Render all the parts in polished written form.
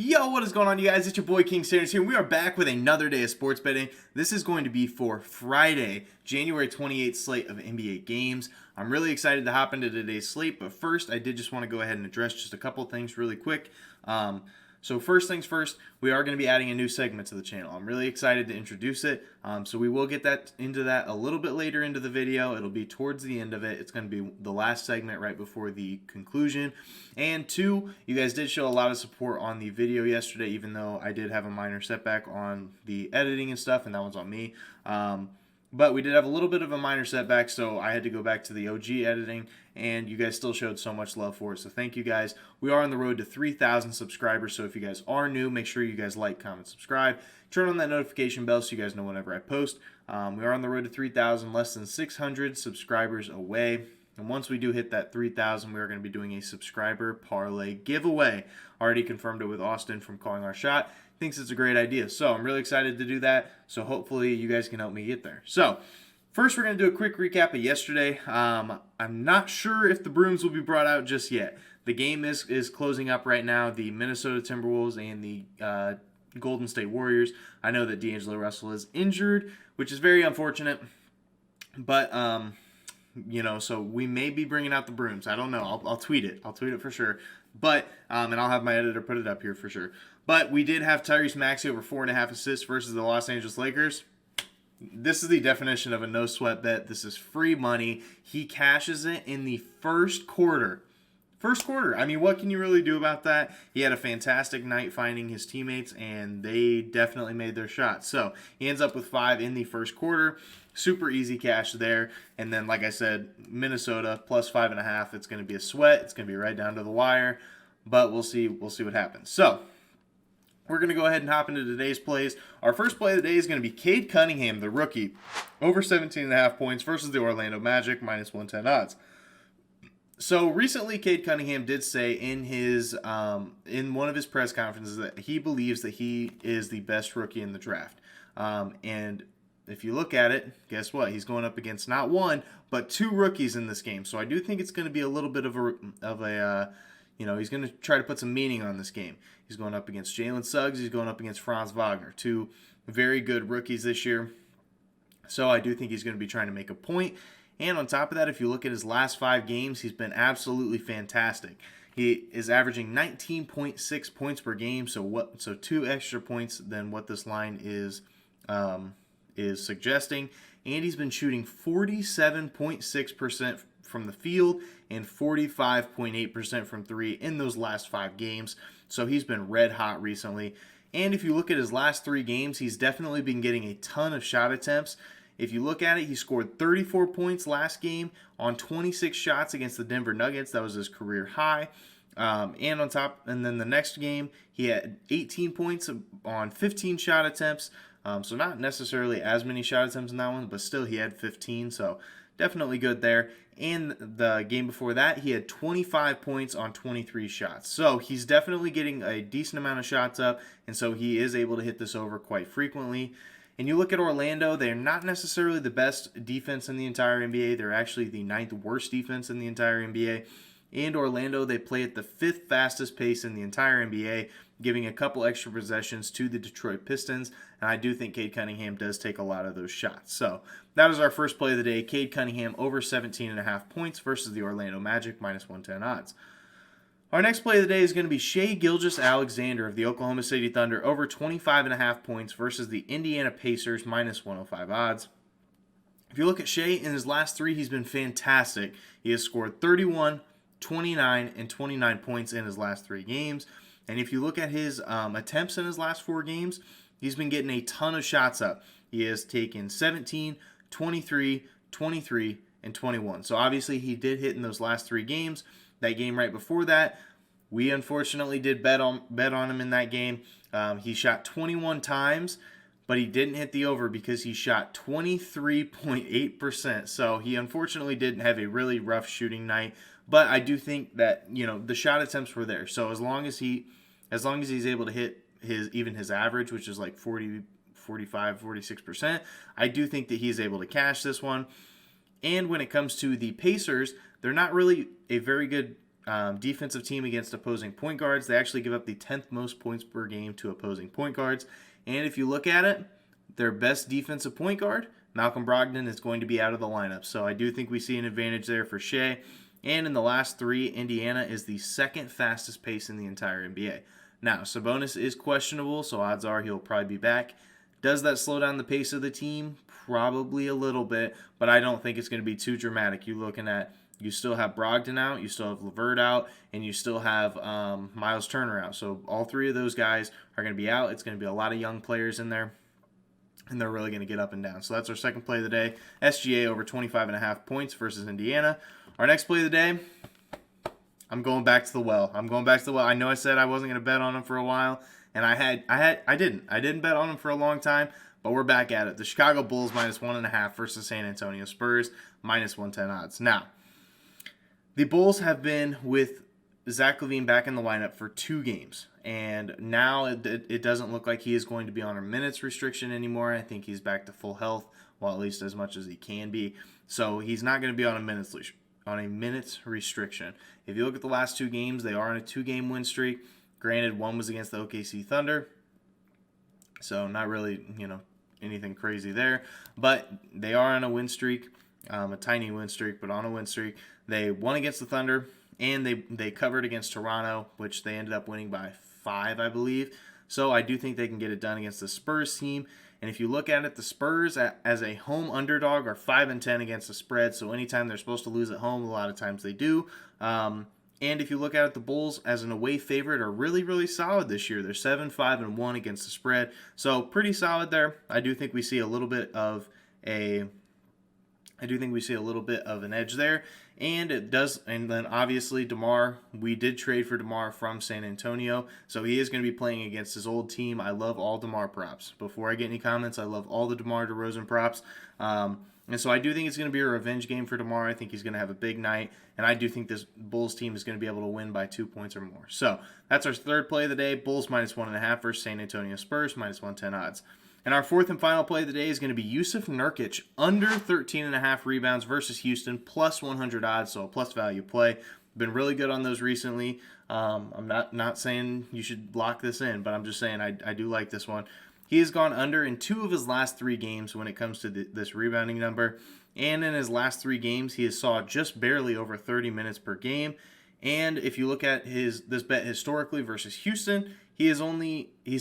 Yo, what is going on, you guys? It's your boy King Sanders here, and we are back with another day of sports betting. This is going to be for Friday, January 28th slate of NBA games. I'm really excited to hop into today's slate, but first, I did just want to go ahead and address just a couple things really quick. So first things first, we are going to be adding a new segment to the channel. I'm really excited to introduce it. So we will get into that a little bit later into the video. It'll be towards the end of it. It's going to be the last segment right before the conclusion. And two, you guys did show a lot of support on the video yesterday, even though I did have a minor setback on the editing and stuff, and that one's on me. But we did have a little bit of a minor setback, so I had to go back to the OG editing, and you guys still showed so much love for it, so thank you guys. We are on the road to 3,000 subscribers, so if you guys are new, make sure you guys like, comment, subscribe. Turn on that notification bell so you guys know whenever I post. We are on the road to 3,000, less than 600 subscribers away. And once we do hit that 3,000, we are going to be doing a subscriber parlay giveaway. Already confirmed it with Austin from Calling Our Shot. Thinks it's a great idea. So I'm really excited to do that. So hopefully you guys can help me get there. So first we're going to do a quick recap of yesterday. I'm not sure if the brooms will be brought out just yet. The game is closing up right now. The Minnesota Timberwolves and the Golden State Warriors. I know that D'Angelo Russell is injured, which is very unfortunate. But so we may be bringing out the brooms. I don't know. I'll tweet it. I'll tweet it for sure. But and I'll have my editor put it up here for sure. But we did have Tyrese Maxey over 4.5 assists versus the Los Angeles Lakers. This is the definition of a no-sweat bet. This is free money. He cashes it in the first quarter. First quarter. I mean, what can you really do about that? He had a fantastic night finding his teammates, and they definitely made their shots. So he ends up with 5 in the first quarter. Super easy cash there. And then, like I said, Minnesota plus 5.5. It's going to be a sweat. It's going to be right down to the wire. But we'll see. We'll see what happens. So we're going to go ahead and hop into today's plays. Our first play of the day is going to be Cade Cunningham, the rookie, over 17.5 points versus the Orlando Magic, minus 110 odds. So recently, Cade Cunningham did say in his in one of his press conferences that he believes that he is the best rookie in the draft. And if you look at it, guess what? He's going up against not one, but 2 rookies in this game. So I do think it's going to be a little bit of a he's going to try to put some meaning on this game. He's going up against Jalen Suggs. He's going up against Franz Wagner, 2 very good rookies this year. So I do think he's going to be trying to make a point. And on top of that, if you look at his last 5 games, he's been absolutely fantastic. He is averaging 19.6 points per game, so 2 extra points than what this line is suggesting. And he's been shooting 47.6% from the field and 45.8% from 3 in those last 5 games. So he's been red hot recently. And if you look at his last 3 games, he's definitely been getting a ton of shot attempts. If you look at it, he scored 34 points last game on 26 shots against the Denver Nuggets. That was his career high. And then the next game, he had 18 points on 15 shot attempts. So not necessarily as many shot attempts in that one, but still he had 15. So definitely good there. And the game before that, he had 25 points on 23 shots. So he's definitely getting a decent amount of shots up, and so he is able to hit this over quite frequently. And you look at Orlando, they're not necessarily the best defense in the entire NBA. They're actually the 9th worst defense in the entire NBA. And Orlando, they play at the 5th fastest pace in the entire NBA, giving a couple extra possessions to the Detroit Pistons. And I do think Cade Cunningham does take a lot of those shots. So that is our first play of the day. Cade Cunningham over 17.5 points versus the Orlando Magic, minus 110 odds. Our next play of the day is going to be Shai Gilgeous-Alexander of the Oklahoma City Thunder over 25.5 points versus the Indiana Pacers, minus 105 odds. If you look at Shai in his last 3, he's been fantastic. He has scored 31, 29, and 29 points in his last 3 games. And if you look at his attempts in his last 4 games, he's been getting a ton of shots up. He has taken 17, 23, 23, and 21. So obviously he did hit in those last 3 games. That game right before that, we unfortunately did bet on him in that game. He shot 21 times, but he didn't hit the over because he shot 23.8%. So he unfortunately didn't have a really rough shooting night. But I do think that the shot attempts were there. So as long as he's able to hit his average, which is like 40, 45, 46%, I do think that he's able to cash this one. And when it comes to the Pacers, they're not really a very good defensive team against opposing point guards. They actually give up the 10th most points per game to opposing point guards. And if you look at it, their best defensive point guard, Malcolm Brogdon, is going to be out of the lineup. So I do think we see an advantage there for Shai. And in the last three, Indiana is the second fastest pace in the entire NBA. Now, Sabonis is questionable, so odds are he'll probably be back. Does that slow down the pace of the team? Probably a little bit, but I don't think it's going to be too dramatic. You're looking at, you still have Brogdon out, you still have LeVert out, and you still have Miles Turner out. So all three of those guys are going to be out. It's going to be a lot of young players in there, and they're really going to get up and down. So that's our second play of the day. SGA over 25.5 points versus Indiana. Our next play of the day, I'm going back to the well. I know I said I wasn't going to bet on him for a while, and I didn't bet on him for a long time, but we're back at it. The Chicago Bulls -1.5 versus San Antonio Spurs -110 odds. Now, the Bulls have been with Zach LaVine back in the lineup for 2 games, and now it doesn't look like he is going to be on a minutes restriction anymore. I think he's back to full health, well, at least as much as he can be. So he's not going to be on a minutes restriction. If you look at the last 2 games, they are on a 2-game win streak. Granted, one was against the OKC Thunder, so not really, anything crazy there. But they are on a win streak, a tiny win streak, but on a win streak. They won against the Thunder, and they covered against Toronto, which they ended up winning by 5, I believe. So I do think they can get it done against the Spurs team. And if you look at it, the Spurs as a home underdog are 5-10 against the spread. So anytime they're supposed to lose at home, a lot of times they do. And if you look at it, the Bulls as an away favorite are really, really solid this year. They're 7-5-1 against the spread. So pretty solid there. I do think we see a little bit of an edge there. And it does, and then obviously DeMar, we did trade for DeMar from San Antonio, so he is going to be playing against his old team. I love all DeMar props. Before I get any comments, I love all the DeMar DeRozan props. And so I do think it's going to be a revenge game for DeMar. I think he's going to have a big night, and I do think this Bulls team is going to be able to win by 2 points or more. So that's our third play of the day. Bulls -1.5 versus San Antonio Spurs, -110 odds. And our fourth and final play of the day is going to be Yusuf Nurkic under 13.5 rebounds versus Houston, +100 odds, so a plus value play. Been really good on those recently. I'm not saying you should lock this in, but I'm just saying I do like this one. He has gone under in 2 of his last 3 games when it comes to this rebounding number. And in his last 3 games, he has saw just barely over 30 minutes per game. And if you look at this bet historically versus Houston, he's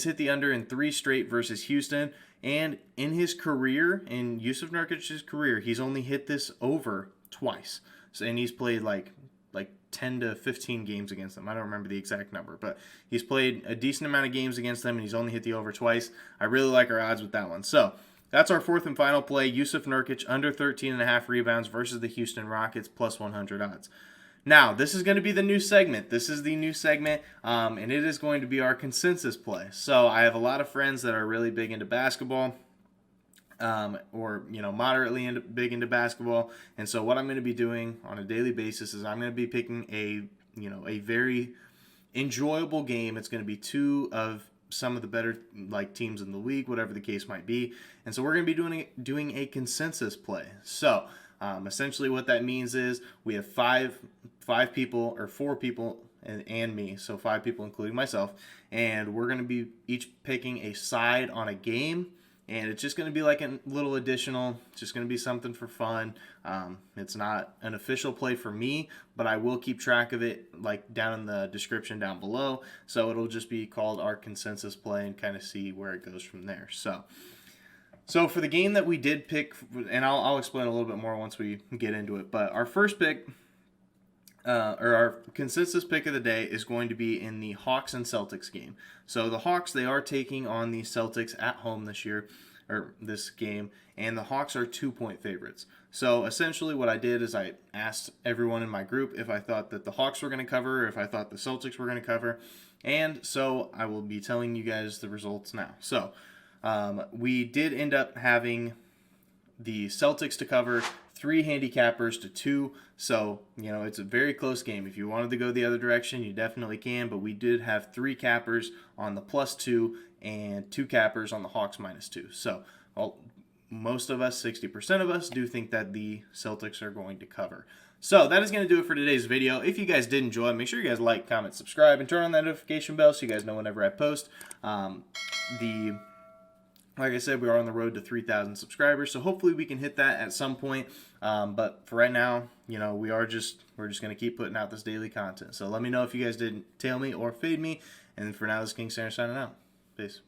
hit the under in 3 straight versus Houston. And in his career, in Yusuf Nurkic's career, he's only hit this over twice. So, and he's played like 10 to 15 games against them. I don't remember the exact number, but he's played a decent amount of games against them, and he's only hit the over twice. I really like our odds with that one. So that's our fourth and final play. Yusuf Nurkic under 13.5 rebounds versus the Houston Rockets, +100 odds. Now, this is going to be the new segment. This is the new segment, and it is going to be our consensus play. So I have a lot of friends that are really big into basketball, or moderately big into basketball. And so what I'm going to be doing on a daily basis is I'm going to be picking a very enjoyable game. It's going to be 2 of some of the better teams in the league, whatever the case might be. And so we're going to be doing a consensus play. So essentially what that means is we have 4 people and me, so 5 people including myself, and we're going to be each picking a side on a game. And it's just going to be like a little additional, it's just going to be something for fun. It's not an official play for me, but I will keep track of it down in the description down below. So it'll just be called our consensus play and kind of see where it goes from there. So for the game that we did pick, and I'll explain a little bit more once we get into it, but our first pick, or our consensus pick of the day is going to be in the Hawks and Celtics game. So the Hawks, they are taking on the Celtics at home this game, and the Hawks are 2-point favorites. So essentially what I did is I asked everyone in my group if I thought that the Hawks were going to cover, or if I thought the Celtics were going to cover, and so I will be telling you guys the results now. So we did end up having the Celtics to cover, 3 handicappers to 2. So, it's a very close game. If you wanted to go the other direction, you definitely can. But we did have 3 cappers on the +2 and 2 cappers on the Hawks -2. So, most of us, 60% of us, do think that the Celtics are going to cover. So that is going to do it for today's video. If you guys did enjoy, make sure you guys like, comment, subscribe, and turn on that notification bell so you guys know whenever I post. Like I said, we are on the road to 3,000 subscribers, so hopefully we can hit that at some point. But for right now, we're just going to keep putting out this daily content. So let me know if you guys did tail me or fade me. And for now, this is King Center signing out. Peace.